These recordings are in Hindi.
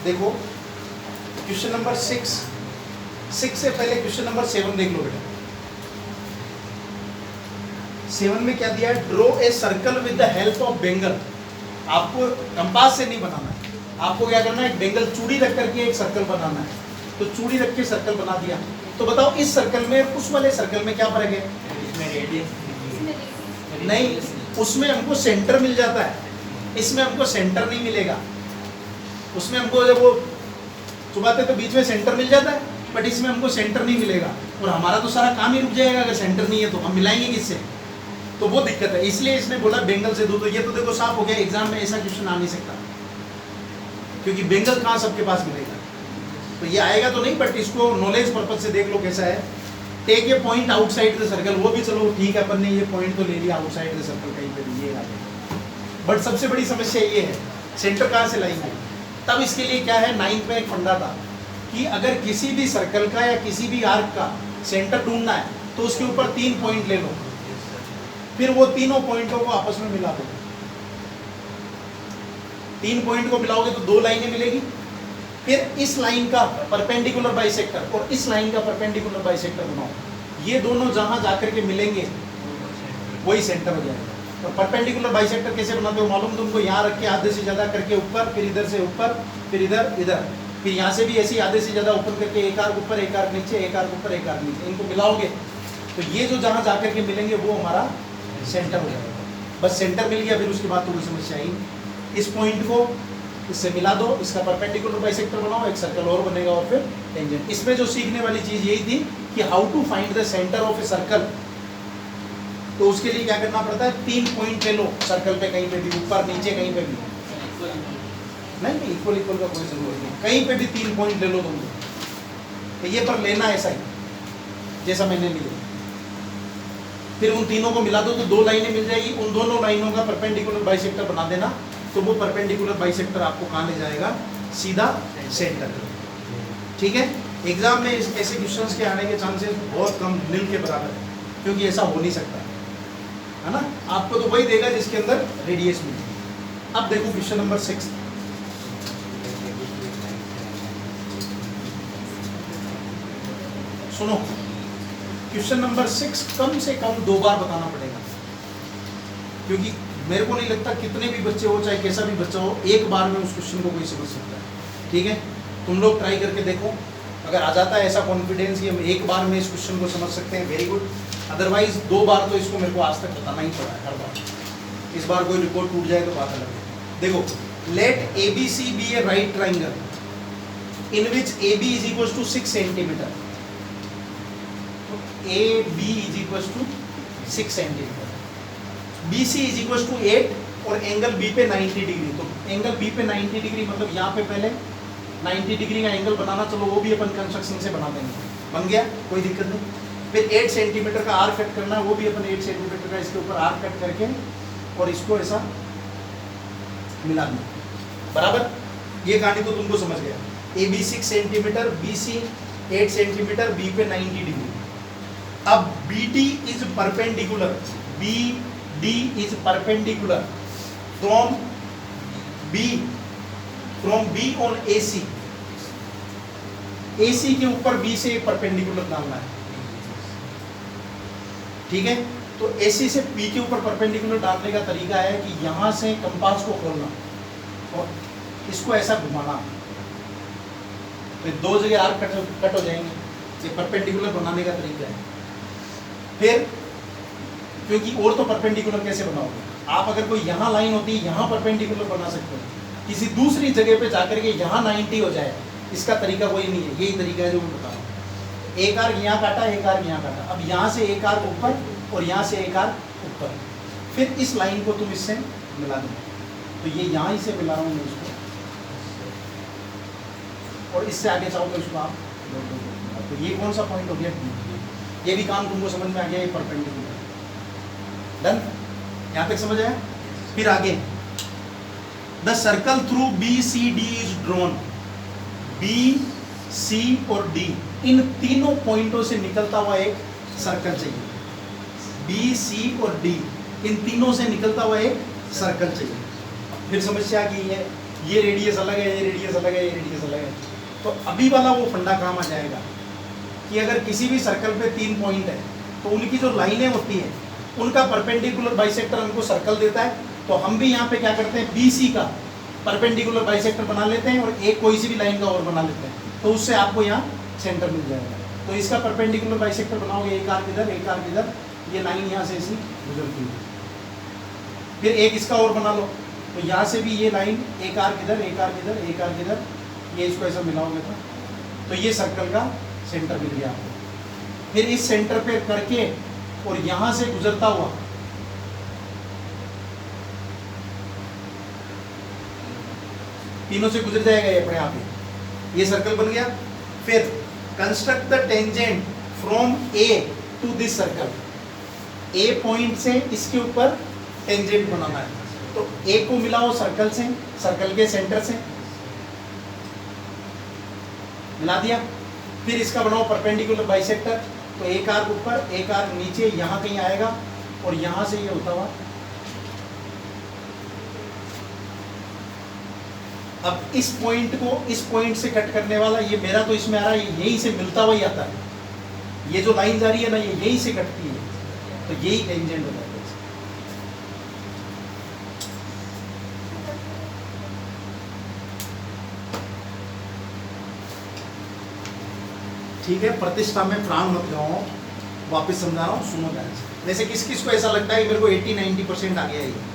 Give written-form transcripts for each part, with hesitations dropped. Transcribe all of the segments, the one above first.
देखो क्वेश्चन नंबर 6 से पहले क्वेश्चन नंबर 7 देख लो बेटा। 7 में क्या दिया है, draw a circle with the help of Bengal. आपको कंपास से नहीं बनाना है, आपको क्या करना है, एक बेंगल चूड़ी रख करके एक सर्कल बनाना है। तो चूड़ी रख के सर्कल बना दिया। तो बताओ इस सर्कल में उस वाले सर्कल में क्या फर्क है? इसमें रेडियस नहीं, उसमें हमको सेंटर मिल जाता है, इसमें हमको सेंटर नहीं मिलेगा। उसमें हमको जब वो चुबाते तो बीच में सेंटर मिल जाता है, बट इसमें हमको सेंटर नहीं मिलेगा और हमारा तो सारा काम ही रुक जाएगा। अगर सेंटर नहीं है तो हम मिलाएंगे किससे? तो वो दिक्कत है, इसलिए इसने बोला बेंगल से दो। तो ये तो देखो साफ हो गया, एग्जाम में ऐसा क्वेश्चन आ नहीं सकता, क्योंकि बेंगल कहाँ सबके पास मिलेगा। तो ये आएगा तो नहीं, बट इसको नॉलेज पर्पज से देख लो कैसा है। Take a point outside the circle, वो भी चलो ठीक है, अपन ने ये पॉइंट तो ले लिया आउटसाइड द सर्कल, कहीं पे भी ये आ गया। बट सबसे बड़ी समस्या ये है, सेंटर कहाँ से लाएंगे? तब इसके लिए क्या है, 9th में एक फंडा था कि अगर किसी भी सर्कल का या किसी भी आर्क का सेंटर ढूंढना है तो उसके ऊपर 3 पॉइंट ले लो, फिर वो तीनों पॉइंटों को आपस में मिला दो। 3 पॉइंट को मिलाओगे तो 2 लाइनें मिलेगी। फिर इस लाइन का परपेंडिकुलर बाइसेक्टर और इस लाइन का परपेंडिकुलर बाइसेक्टर बनाओ। ये दोनों जहां जाकर के मिलेंगे वही सेंटर हो जाएगा। और परपेंडिकुलर बाइसेक्टर कैसे बनाते हो मालूम तुमको? यहाँ रख के आधे से ज्यादा करके ऊपर, फिर इधर से ऊपर, फिर इधर इधर, फिर यहाँ से भी ऐसे आधे से ज्यादा ऊपर करके एक आर्क ऊपर, एक आर्क नीचे, एक आर्क ऊपर, एक आर्क नीचे, इनको मिलाओगे तो ये जो जहाँ जाकर के मिलेंगे वो हमारा सेंटर हो जाएगा। बस सेंटर मिल गया, फिर उसके बाद तो कोई समस्या ही नहीं। इस पॉइंट को इससे मिला दो, इसका परपेंडिकुलर बाइसेक्टर बनाओ, एक सर्कल और बनेगा और फिर टेंजेंट। इसमें जो सीखने वाली चीज यही थी कि how to find the centre of a circle. तो उसके लिए क्या करना पड़ता है, 3 पॉइंट ले लो सर्कल पे, कहीं पे भी ऊपर नीचे कहीं पे भी। नहीं, इक्वल इक्वल का कोई जरूरत नहीं, कहीं पे भी 3 पॉइंट ले लो तुमको। तो ये पर लेना ऐसा ही जैसा मैंने लिया, फिर उन तीनों को मिला दो तो 2 लाइनें मिल जाएगी। उन दोनों लाइनों का परपेंडिकुलर बाइसेक्टर बना देना, तो वो परपेंडिकुलर बाइसेक्टर आपको कहाँ ले जाएगा, सीधा सेंटर। ठीक है, एग्जाम में ऐसे क्वेश्चंस के आने के चांसेस बहुत कम, नील के बराबर है, क्योंकि ऐसा हो नहीं सकता है ना। आपको तो वही देगा जिसके अंदर रेडियस मिलेगी। अब देखो क्वेश्चन नंबर 6। सुनो, क्वेश्चन नंबर 6 कम से कम 2 बार बताना पड़ेगा, क्योंकि मेरे को नहीं लगता कितने भी बच्चे हो, चाहे कैसा भी बच्चा हो, एक बार में उस क्वेश्चन को कोई समझ सकता है। ठीक है, तुम लोग ट्राई करके देखो, अगर आ जाता है ऐसा कॉन्फिडेंस कि हम एक बार में इस क्वेश्चन को समझ सकते हैं, वेरी गुड। अदरवाइज 2 बार तो इसको मेरे को आज तक बताना ही पड़ा है हर बार। इस बार कोई रिपोर्ट टूट जाए तो बात अलग है। देखो, let ABC be a right triangle in which AB is equal to 6 centimetre. AB is equal to 6 centimetre, BC is equal to 8 और एंगल B पे 90 डिग्री। तो एंगल B पे 90 डिग्री मतलब यहाँ पे पहले 90 डिग्री का एंगल बनाना, चलो वो भी अपन कंस्ट्रक्शन से बना देंगे, बन गया, कोई दिक्कत नहीं। फिर 8 सेंटीमीटर का आर्क कट करना है, वो भी अपन 8 सेंटीमीटर का इसके ऊपर आर्क कट करके और इसको ऐसा मिला देना, बराबर। ये कहानी तो तुमको समझ गया। AB 6 centimetre, BC 8 centimetre, B पे 90 डिग्री। अब BD is perpendicular, BD is perpendicular from B on AC। AC के ऊपर B से परपेंडिकुलर डालना है। ठीक है, तो AC से P के ऊपर परपेंडिकुलर डालने का तरीका है कि यहाँ से कंपास को खोलना और इसको ऐसा घुमाना, फिर 2 जगह आर्क कट हो जाएंगे। ये परपेंडिकुलर बनाने का तरीका है। फिर क्योंकि और तो परपेंडिकुलर कैसे बनाओगे आप, अगर कोई यहाँ लाइन होती है यहाँ परपेंडिकुलर बना सकते हो, किसी दूसरी जगह पे जाकर के यहाँ 90 हो जाए, इसका तरीका वही नहीं है, यही तरीका है जो मैं बता रहा हूँ। एक आर्क यहाँ काटा, एक आर्क यहाँ काटा, अब यहाँ से एक आर्क ऊपर और यहाँ से एक आर्क ऊपर, फिर इस लाइन को तुम इससे मिला दो। तो ये यहाँ ही से मिला रहा हूँ मैं इसको, और इससे आगे चाहो तो इसको आप, तो ये कौन सा पॉइंट हो गया, ये भी काम तुमको समझ में आ गया, ये परपेंडिकुलर। डन, यहाँ तक समझ आया। फिर आगे, the circle through BCD is drawn. BC और D इन तीनों पॉइंटों से निकलता हुआ एक सर्कल चाहिए। BC और D इन तीनों से निकलता हुआ एक सर्कल चाहिए। फिर समस्या की है ये रेडियस अलग है, ये रेडियस अलग है, ये रेडियस अलग है। तो अभी वाला वो फंडा काम आ जाएगा कि अगर किसी भी सर्कल पे 3 पॉइंट है तो उनकी जो लाइनें होती हैं उनका परपेंडिकुलर बाइसेक्टर हमको सर्कल देता है। तो हम भी यहाँ पे क्या करते हैं, BC का परपेंडिकुलर बाइसेक्टर बना लेते हैं और एक कोई सी भी लाइन का और बना लेते हैं, तो उससे आपको यहाँ सेंटर मिल जाएगा। तो इसका परपेंडिकुलर बाइसेक्टर बनाओगे, एक आर्क इधर, एक आर्क इधर, ये लाइन यहाँ से ऐसी गुजरती है। फिर एक इसका और बना लो, तो यहाँ से भी ये लाइन एक आर्क इधर, एक आर्क इधर, एक आर्क इधर, ये इसको ऐसा मिलाओगे तो ये सर्कल का सेंटर मिल गया आपको। फिर इस सेंटर पे करके और यहाँ से गुजरता हुआ तीनों से गुजर जाएगा ये अपने आप ही, ये सर्कल बन गया। फिर construct the tangent from A to this circle, A point से इसके ऊपर टेंजेंट बनाना है। तो A को मिलाओ सर्कल से, सर्कल के सेंटर से मिला दिया। फिर इसका बनाओ परपेंडिकुलर बाइसेक्टर, तो एक आर्क ऊपर, एक आर्क नीचे, यहाँ कहीं आएगा और यहाँ से ये होता हुआ। अब इस पॉइंट को इस पॉइंट से कट करने वाला ये मेरा तो इसमें आ रहा है, ये यहीं से मिलता हुआ ही आता है। ये जो लाइन जा रही है ना, ये यहीं से कटती है, तो यही टेंजेंट होता है। ठीक है, प्रतिष्ठा में प्राण मत गवाओ, वापस समझा रहा हूँ, सुनो ध्यान से। वैसे किस किस को ऐसा लगता है कि मेरे को 80-90% आ गया है ये?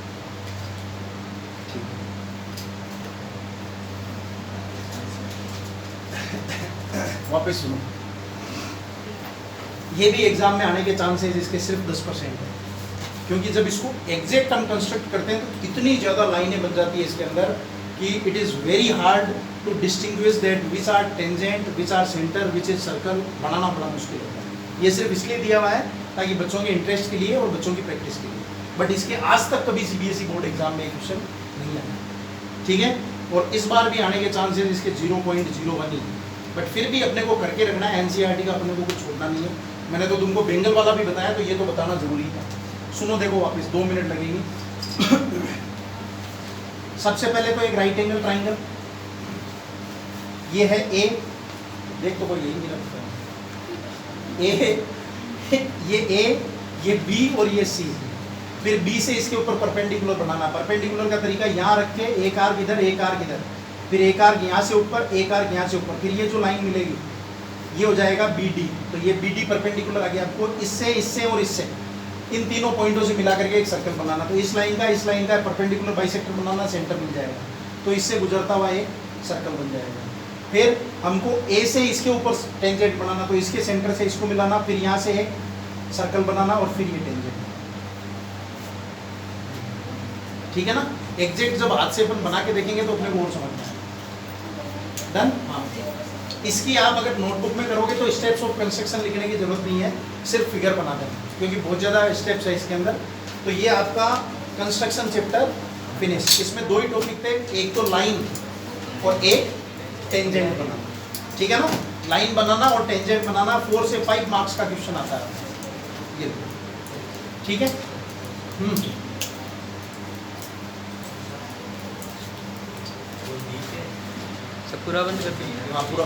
वापस सुनो, ये भी एग्जाम में आने के चांसेस इसके सिर्फ 10% है, क्योंकि जब इसको एग्जैक्ट हम कंस्ट्रक्ट करते हैं तो इतनी ज़्यादा लाइनें बन जाती है इसके अंदर कि it is very hard to distinguish that which are tangent, which are center, which is circle, बनाना बड़ा मुश्किल होता है। ये सिर्फ इसलिए दिया हुआ है ताकि बच्चों के इंटरेस्ट के लिए और बच्चों की प्रैक्टिस के लिए, बट इसके आज तक कभी CBSE बोर्ड एग्जाम में क्वेश्चन नहीं आया, ठीक है। और इस बार भी आने के चांसेस इसके 0.01 ही, बट फिर भी अपने को करके रखना है। NCERT का अपने को कुछ छोड़ना नहीं है। मैंने तो तुमको बेंगल वाला भी बताया, तो ये तो बताना जरूरी था। सुनो, देखो वापस 2 मिनट लगेगी। सबसे पहले तो एक राइट एंगल ट्राइंगल, ये है A, देख तो कोई यही नहीं लगता है, ये A, ये B और ये C। फिर B से इसके ऊपर परपेंडिकुलर बनाना। परपेंडिकुलर का तरीका यहाँ रख के एक आर्क इधर, एक आर्क इधर, फिर एक आर्क यहाँ से ऊपर, एक आर्क यहाँ से ऊपर, फिर ये जो लाइन मिलेगी ये हो जाएगा BD। तो ये BD परपेंडिकुलर आ गया आपको, इससे, इससे और इससे, इन तीनों पॉइंटों से मिला करके एक सर्कल बनाना। तो इस लाइन का परपेंडिकुलर बाइसेक्टर बनाना, सेंटर मिल जाएगा, तो इससे गुजरता हुआ एक सर्कल बन जाएगा। फिर हमको A से इसके ऊपर टेंजेंट बनाना, तो इसके सेंटर से इसको मिलाना, फिर यहाँ से एक सर्कल बनाना और फिर ये टेंजेंट, ठीक है ना। एग्जैक्ट जब हाथ से अपन बना के देखेंगे तो अपने को और समझ में आएगा। डन। हाँ, इसकी आप अगर नोटबुक में करोगे तो स्टेप्स ऑफ कंस्ट्रक्शन लिखने की जरूरत नहीं है, सिर्फ फिगर बना देना, क्योंकि बहुत ज़्यादा स्टेप्स है इसके अंदर। तो ये आपका कंस्ट्रक्शन चैप्टर फिनिश। इसमें 2 ही टॉपिक थे, एक तो लाइन और एक टेंजेंट बनाना, ठीक है ना। लाइन बनाना और टेंजेंट बनाना 4 से 5 मार्क्स का क्वेश्चन आता है ये, ठीक है। सब पूरा बंद करती है। हाँ, पूरा